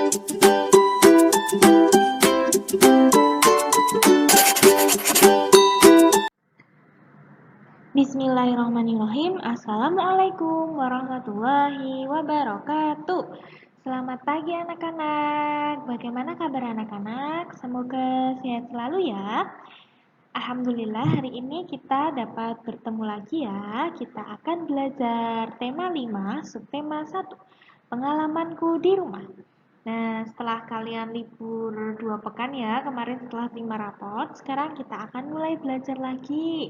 Bismillahirrahmanirrahim. Assalamualaikum warahmatullahi wabarakatuh. Selamat pagi anak-anak. Bagaimana kabar anak-anak? Semoga sehat selalu ya. Alhamdulillah hari ini kita dapat bertemu lagi ya. Kita akan belajar tema 5, subtema 1, pengalamanku di rumah. Nah, setelah kalian libur 2 pekan ya, kemarin setelah terima raport, sekarang kita akan mulai belajar lagi.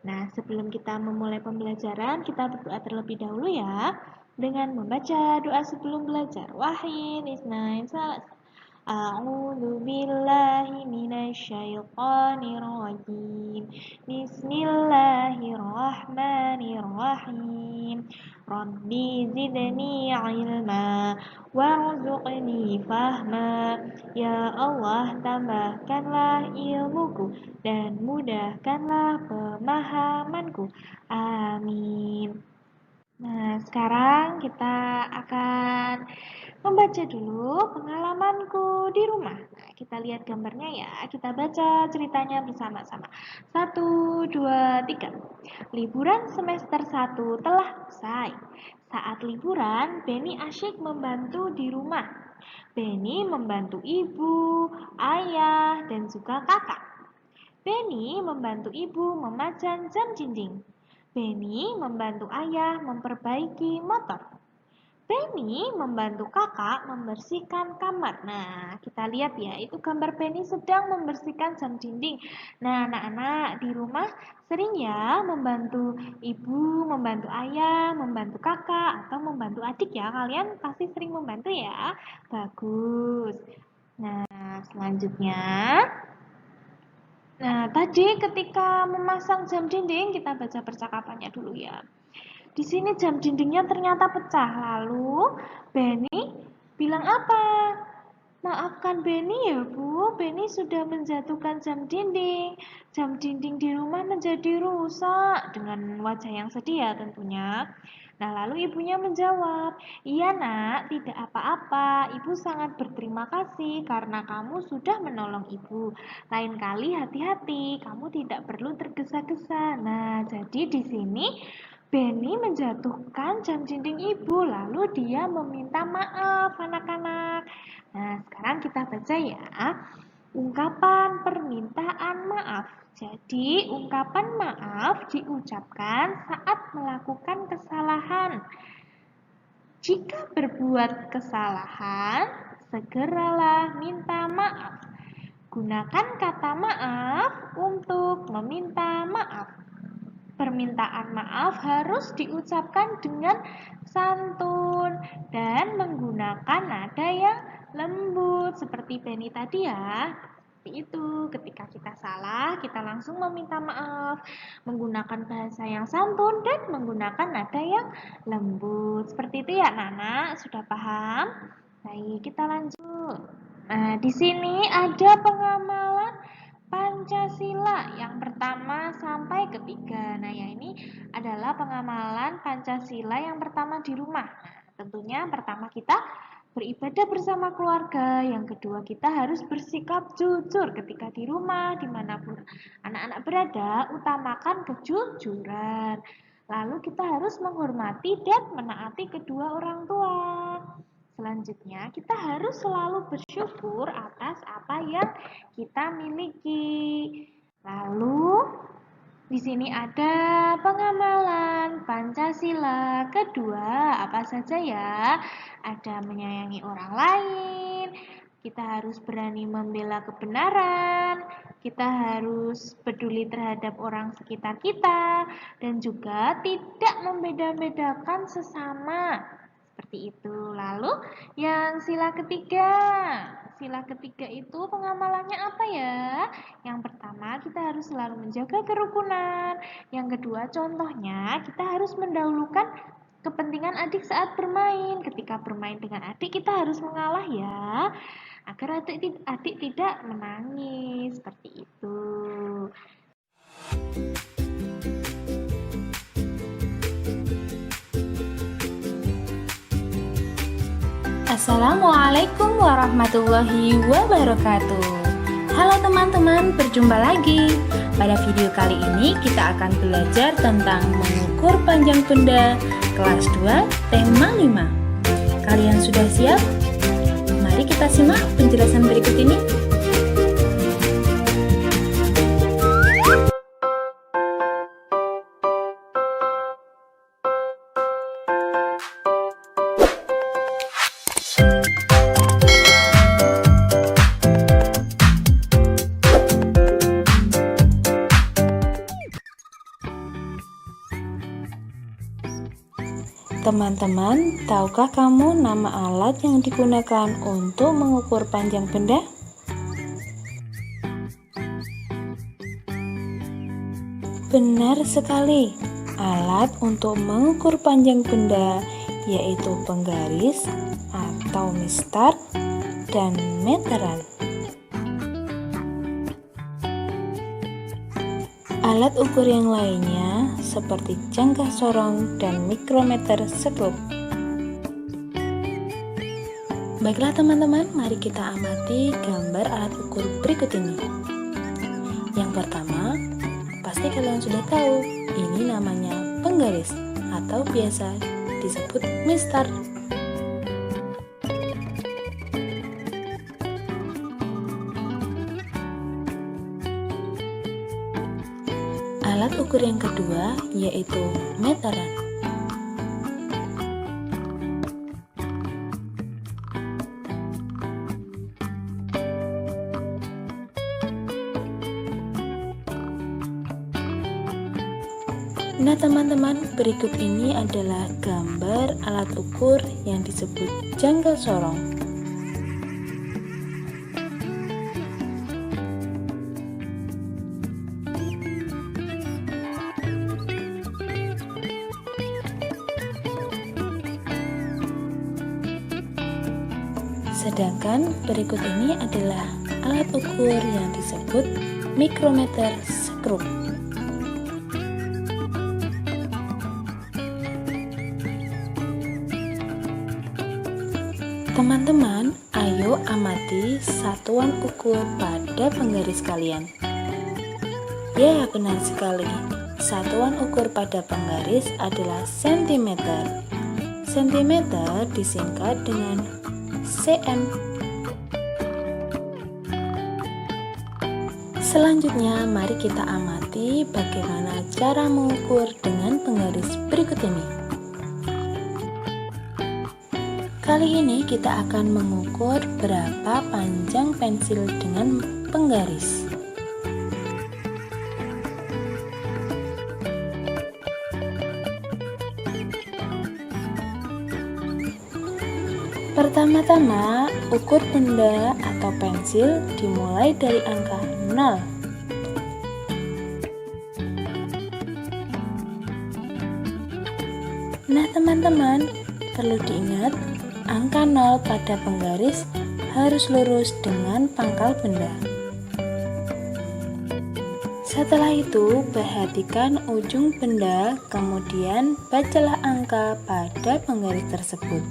Nah, sebelum kita memulai pembelajaran, kita berdoa terlebih dahulu ya, dengan membaca doa sebelum belajar. Wahid, isnain, salat. A'udzu billahi minasyaitonir rajim. Bismillahirrahmanirrahim. Rabbi zidni ilma warzuqni fahma. Ya Allah, tambahkanlah ilmuku dan mudahkanlah pemahamanku. Amin. Nah, sekarang kita akan membaca dulu pengalamanku di rumah. Nah, kita lihat gambarnya ya. Kita baca ceritanya bersama-sama. 1, 2, 3. Liburan semester 1 telah usai. Saat liburan, Benny asyik membantu di rumah. Benny membantu ibu, ayah, dan juga kakak. Benny membantu ibu memasang jam dinding. Benny membantu ayah memperbaiki motor. Benny membantu kakak membersihkan kamar. Nah, kita lihat ya, itu gambar Benny sedang membersihkan jam dinding. Nah, anak-anak di rumah sering ya membantu ibu, membantu ayah, membantu kakak, atau membantu adik ya. Kalian pasti sering membantu ya. Bagus. Nah, selanjutnya. Nah, tadi ketika memasang jam dinding, kita baca percakapannya dulu ya. Di sini jam dindingnya ternyata pecah. Lalu Benny bilang apa? Maafkan Benny ya Bu, Benny sudah menjatuhkan jam dinding. Jam dinding di rumah menjadi rusak. Dengan wajah yang sedih ya tentunya. Nah, lalu ibunya menjawab, iya nak, tidak apa-apa. Ibu sangat berterima kasih karena kamu sudah menolong ibu. Lain kali hati-hati, kamu tidak perlu tergesa-gesa. Nah, jadi di sini Benny menjatuhkan jam dinding ibu, lalu dia meminta maaf anak-anak. Nah, sekarang kita baca ya. Ungkapan permintaan maaf. Jadi, ungkapan maaf diucapkan saat melakukan kesalahan. Jika berbuat kesalahan, segeralah minta maaf. Gunakan kata maaf untuk meminta maaf. Permintaan maaf harus diucapkan dengan santun dan menggunakan nada yang lembut seperti Benny tadi ya. Seperti itu, ketika kita salah, kita langsung meminta maaf menggunakan bahasa yang santun dan menggunakan nada yang lembut. Seperti itu ya, Nana, sudah paham? Baik, kita lanjut. Nah, di sini ada pengamalan Pancasila yang pertama sampai ketiga. Nah, yang ini adalah pengamalan Pancasila yang pertama di rumah. Nah, tentunya pertama kita beribadah bersama keluarga. Yang kedua, kita harus bersikap jujur ketika di rumah, dimanapun anak-anak berada, utamakan kejujuran. Lalu kita harus menghormati dan menaati kedua orang tua. Selanjutnya, kita harus selalu bersyukur atas apa yang kita miliki. Lalu, di sini ada pengamalan Pancasila kedua, apa saja ya? Ada menyayangi orang lain, kita harus berani membela kebenaran, kita harus peduli terhadap orang sekitar kita, dan juga tidak membeda-bedakan sesama. Seperti itu. Lalu, yang sila ketiga. Sila ketiga itu pengamalannya apa ya? Yang pertama, kita harus selalu menjaga kerukunan. Yang kedua, contohnya, kita harus mendahulukan kepentingan adik saat bermain. Ketika bermain dengan adik, kita harus mengalah ya, agar adik tidak menangis. Seperti itu. Assalamualaikum warahmatullahi wabarakatuh. Halo teman-teman, berjumpa lagi. Pada video kali ini kita akan belajar tentang mengukur panjang benda kelas 2 tema 5. Kalian sudah siap? Mari kita simak penjelasan berikut ini. Teman-teman, tahukah kamu nama alat yang digunakan untuk mengukur panjang benda? Benar sekali, alat untuk mengukur panjang benda yaitu penggaris atau mistar dan meteran. Alat ukur yang lainnya seperti jangka sorong dan mikrometer skrup. Baiklah teman-teman, mari kita amati gambar alat ukur berikut ini. Yang pertama, pasti kalian sudah tahu, ini namanya penggaris atau biasa disebut mistar. Alat ukur yang kedua yaitu meteran. Nah teman-teman, berikut ini adalah gambar alat ukur yang disebut jangka sorong. Sedangkan berikut ini adalah alat ukur yang disebut mikrometer skrup. Teman-teman, ayo amati satuan ukur pada penggaris kalian. Ya, benar sekali. Satuan ukur pada penggaris adalah sentimeter. Sentimeter disingkat dengan cm. Selanjutnya, mari kita amati bagaimana cara mengukur dengan penggaris berikut ini. Kali ini kita akan mengukur berapa panjang pensil dengan penggaris. Pertama-tama, ukur benda atau pensil dimulai dari angka 0. Nah teman-teman, perlu diingat, angka 0 pada penggaris harus lurus dengan pangkal benda. Setelah itu, perhatikan ujung benda, kemudian bacalah angka pada penggaris tersebut.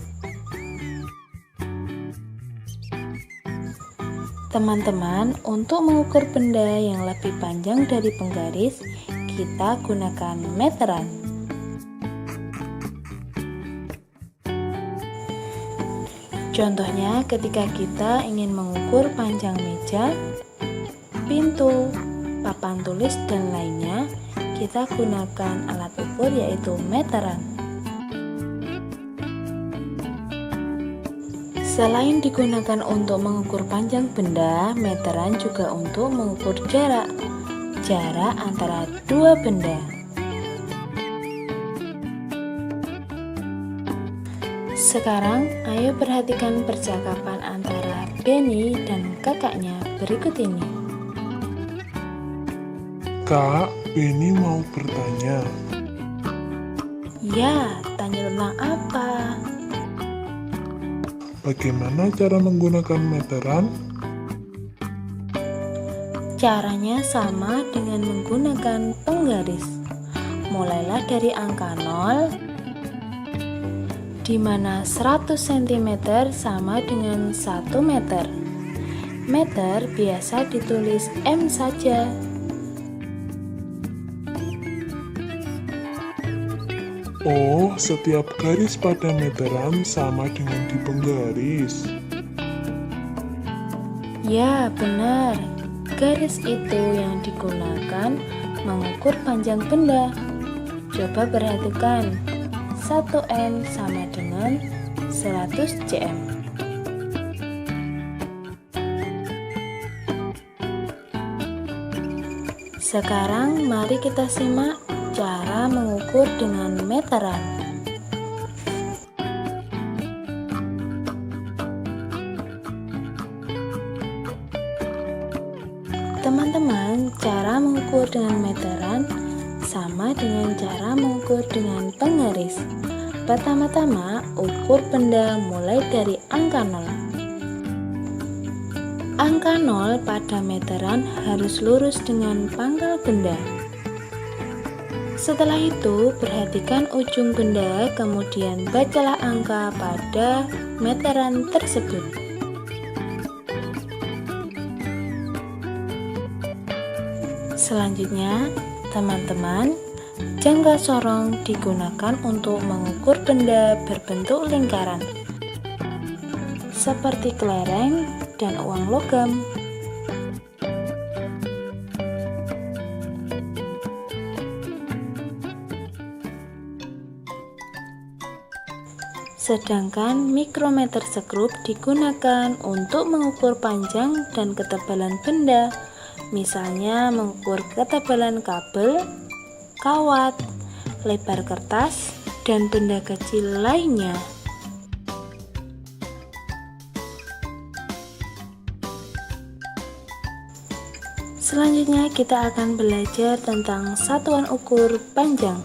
Teman-teman, untuk mengukur benda yang lebih panjang dari penggaris, kita gunakan meteran. Contohnya, ketika kita ingin mengukur panjang meja, pintu, papan tulis, dan lainnya, kita gunakan alat ukur yaitu meteran. Selain digunakan untuk mengukur panjang benda, meteran juga untuk mengukur jarak antara dua benda. Sekarang, ayo perhatikan percakapan antara Benny dan kakaknya berikut ini. Kak, Benny mau bertanya. Ya, tanya tentang apa? Bagaimana cara menggunakan meteran? Caranya sama dengan menggunakan penggaris. Mulailah dari angka 0, di mana 100 cm sama dengan 1 meter. Meter biasa ditulis M saja. Oh, setiap garis pada meteran sama dengan di penggaris. Ya, benar. Garis itu yang digunakan mengukur panjang benda. Coba perhatikan, 1 M sama dengan 100 cm. Sekarang mari kita simak cara mengukur dengan meteran. Teman-teman, cara mengukur dengan meteran sama dengan cara mengukur dengan penggaris. Pertama-tama, ukur benda mulai dari angka 0. Angka 0 pada meteran harus lurus dengan pangkal benda. Setelah itu, perhatikan ujung benda, kemudian bacalah angka pada meteran tersebut. Selanjutnya, teman-teman, jangka sorong digunakan untuk mengukur benda berbentuk lingkaran, seperti kelereng dan uang logam. Sedangkan mikrometer skrup digunakan untuk mengukur panjang dan ketebalan benda, misalnya mengukur ketebalan kabel, kawat, lebar kertas, dan benda kecil lainnya. Selanjutnya kita akan belajar tentang satuan ukur panjang.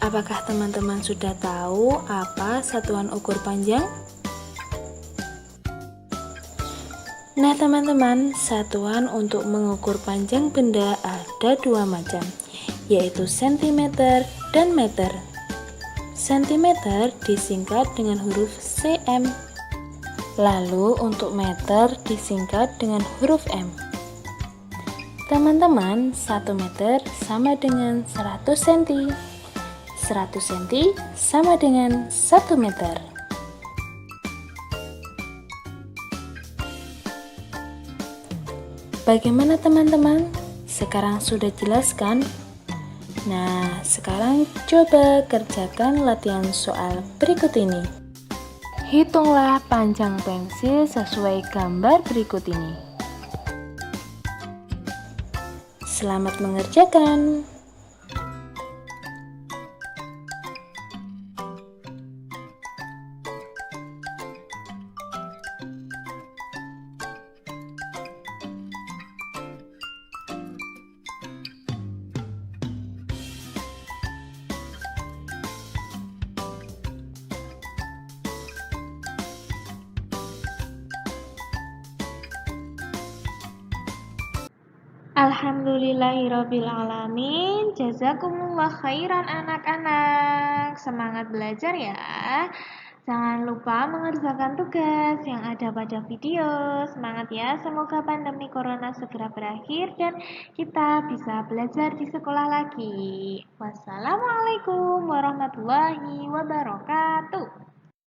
Apakah teman-teman sudah tahu apa satuan ukur panjang? Nah teman-teman, satuan untuk mengukur panjang benda ada dua macam, yaitu cm dan meter. Sentimeter disingkat dengan huruf cm, lalu untuk meter disingkat dengan huruf m. Teman-teman, 1 meter sama dengan 100 cm. 100 cm sama dengan 1 meter. Bagaimana teman-teman? Sekarang sudah jelas kan? Nah, sekarang coba kerjakan latihan soal berikut ini. Hitunglah panjang pensil sesuai gambar berikut ini. Selamat mengerjakan. Alhamdulillahirrabbilalamin. Jazakumullah khairan anak-anak. Semangat belajar ya. Jangan lupa mengerjakan tugas yang ada pada video. Semangat ya, semoga pandemi corona segera berakhir dan kita bisa belajar di sekolah lagi. Wassalamualaikum warahmatullahi wabarakatuh.